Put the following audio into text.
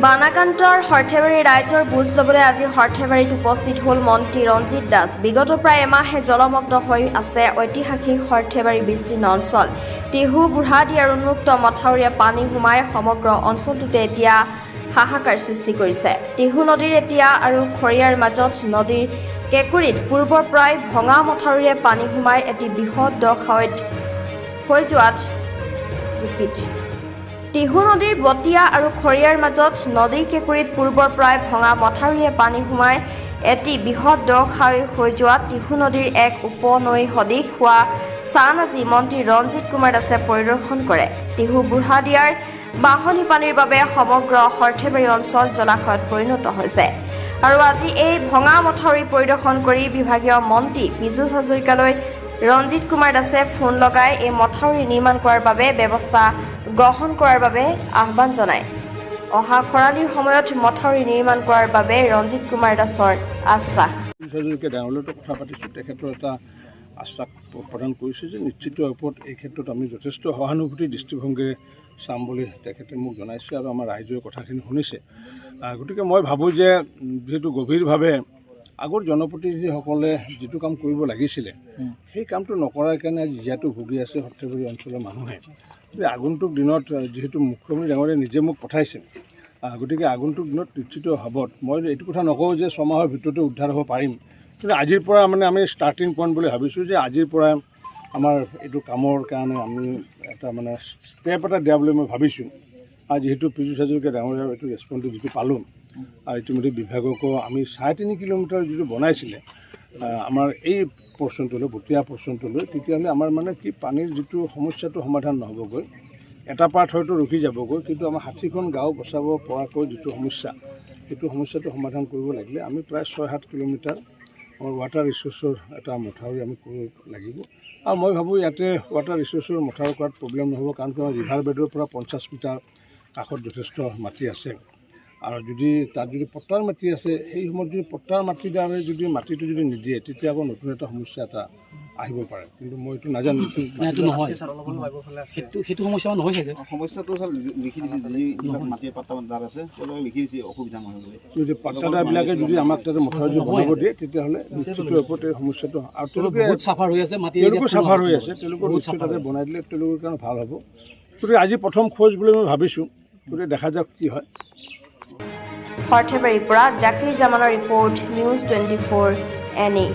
বানাকান্তৰ সৰ্থেবাৰী ৰাইজৰ বুজ ল'বলৈ আজি সৰ্থেবাৰীত উপস্থিত হ'ল মন্ত্ৰী ৰঞ্জিত দাস। বিগত প্ৰায় এমাহে জলমগ্ন হৈ আছে ঐতিহাসিক সৰ্থেবাৰী বিস্তীৰ্ণ অঞ্চল। টিহু বুঢ়াদিয়াৰ উন্মুক্ত মথাউৰিয়ে পানী সোমাই সমগ্ৰ অঞ্চলটোতে এতিয়া হাহাকাৰ সৃষ্টি কৰিছে। টিহু নদীৰ এতিয়া আৰু খৰিয়াৰ মাজত নদীৰ কেঁকুৰিত পূৰ্বৰ পৰাই ভঙা মথাউৰিয়ে পানী সোমাই এটি বৃহৎ দ খাৱৈত হৈ যোৱাত টিহু নদীৰ বটিয়া আৰু খৰিয়াৰ মাজত নদীৰ কেঁকুৰিত পূৰ্বৰ পৰাই ভঙা মথাউৰিয়ে পানী সোমাই এটি বৃহৎ দ খাৱৈ হৈ যোৱাত টিহু নদীৰ এক উপনৈ সদৃশ হোৱা স্থান আজি মন্ত্ৰী ৰঞ্জিত কুমাৰ দাসে পৰিদৰ্শন কৰে। টিহু বুঢ়াদিয়াৰ বাঢ়নি পানীৰ বাবে সমগ্ৰ সৰ্থেবাৰী অঞ্চল জলাশয়ত পৰিণত হৈছে আৰু আজি এই ভঙা মথাউৰি পৰিদৰ্শন কৰি বিভাগীয় মন্ত্ৰী পীযুষ হাজৰিকালৈ ৰঞ্জিত কুমাৰ দাসে ফোন লগাই এই মথাউৰি নিৰ্মাণ কৰাৰ বাবে ব্যৱস্থা গ্ৰহণ কৰাৰ বাবে আহ্বান জনায়। অহা খৰালিৰ সময়ত মথাউৰি নিৰ্মাণ কৰাৰ বাবে ৰঞ্জিত কুমাৰ দাসৰ আশ্বাস। কথা পাতিছোঁ, তেখেতৰ এটা আশ্বাস প্ৰদান কৰিছে যে নিশ্চিত ওপৰত এই ক্ষেত্ৰত আমি যথেষ্ট সহানুভূতি দৃষ্টিভংগীৰে চাম বুলি তেখেতে মোক জনাইছে আৰু আমাৰ ৰাইজৰ কথাখিনি শুনিছে। গতিকে মই ভাবোঁ যে যিহেতু গভীৰভাৱে আগৰ জনপ্ৰতিনিধিসকলে যিটো কাম কৰিব লাগিছিলে সেই কামটো নকৰাৰ কাৰণে আজি জীয়াটো ভুগি আছে সৰ্থেবাৰী অঞ্চলৰ মানুহে। আগন্তুক দিনত যিহেতু মুখ্যমন্ত্ৰী ডাঙৰীয়াই নিজে মোক পঠাইছে, গতিকে আগন্তুক দিনত নিশ্চিত ভাৱত মই এইটো কথা নকওঁ যে ছমাহৰ ভিতৰতে উদ্ধাৰ হ'ব পাৰিম, কিন্তু আজিৰ পৰা মানে আমি ষ্টাৰ্টিং পইণ্ট বুলি ভাবিছোঁ যে আজিৰ পৰা আমাৰ এইটো কামৰ কাৰণে আমি এটা মানে ষ্টেপ এটা দিয়া বুলি মই ভাবিছোঁ। আৰু যিহেতু পীযুষ হাজৰিকা ডাঙৰীয়াৰ এইটো ৰেচপন্সটো যিটো পালোঁ আৰু ইতিমধ্যে বিভাগকো আমি 3.5 কিলোমিটাৰ যিটো বনাইছিলে আমাৰ এই পৰ্চনটোলৈ বটীয়া পৰ্চনটোলৈ, তেতিয়াহ'লে আমাৰ মানে কি পানীৰ যিটো সমস্যাটো সমাধান নহ'বগৈ, এটা পাৰ্ট হয়তো ৰখি যাবগৈ, কিন্তু আমাৰ 60খন গাঁও বচাব পৰাকৈ যিটো সমস্যা সেইটো সমস্যাটো সমাধান কৰিব লাগিলে আমি প্ৰায় 6-7 কিলোমিটাৰ আমাৰ ৱাটাৰ ৰিচোৰ্চৰ এটা মথাউৰি আমি কৰিব লাগিব। আৰু মই ভাবোঁ ইয়াতে ৱাটাৰ ৰিচোৰ্চৰ মথাউৰি কৰাত প্ৰব্লেম নহ'ব, কাৰণ ৰিভাৰ বেডৰ পৰা 50 মিটাৰ কাষত যথেষ্ট মাটি আছে আৰু যদি তাত যদি পট্টাৰ মাটি আছে সেই সময়ত যদি পট্টাৰ মাটিৰ দ্বাৰা যদি মাটিটো যদি নিদিয়ে তেতিয়া আকৌ নতুন এটা সমস্যা এটা আহিব পাৰে, কিন্তু মই এইটো নাজানো। সেইটো সমস্যা নহয় চাগে, সমস্যাটো লিখি দিছে যিবিলাক মাটি পাট্টাদাৰ আছে তেওঁলোকে লিখি দিছে অসুবিধা নহয় বুলি। যদি পাট্টাদাৰবিলাকে যদি আমাক তাতে মথাউৰি বনাব দিয়ে তেতিয়াহ'লে নিশ্চিত ওপৰত এই সমস্যাটো আৰু তেওঁলোকে চাফাৰ হৈ আছে, তেওঁলোকো চাফাৰ হৈ আছে, তেওঁলোকৰ নিশ্চিত তাতে বনাই দিলে তেওঁলোকৰ কাৰণে ভাল হ'ব। গতিকে আজি প্ৰথম খোজ বুলি মই ভাবিছোঁ, গতিকে দেখা যাওক কি হয়। সৰ্থেবাৰীৰ পৰা জাকিৰ জামানৰ ৰিপৰ্ট, নিউজ 24 NE।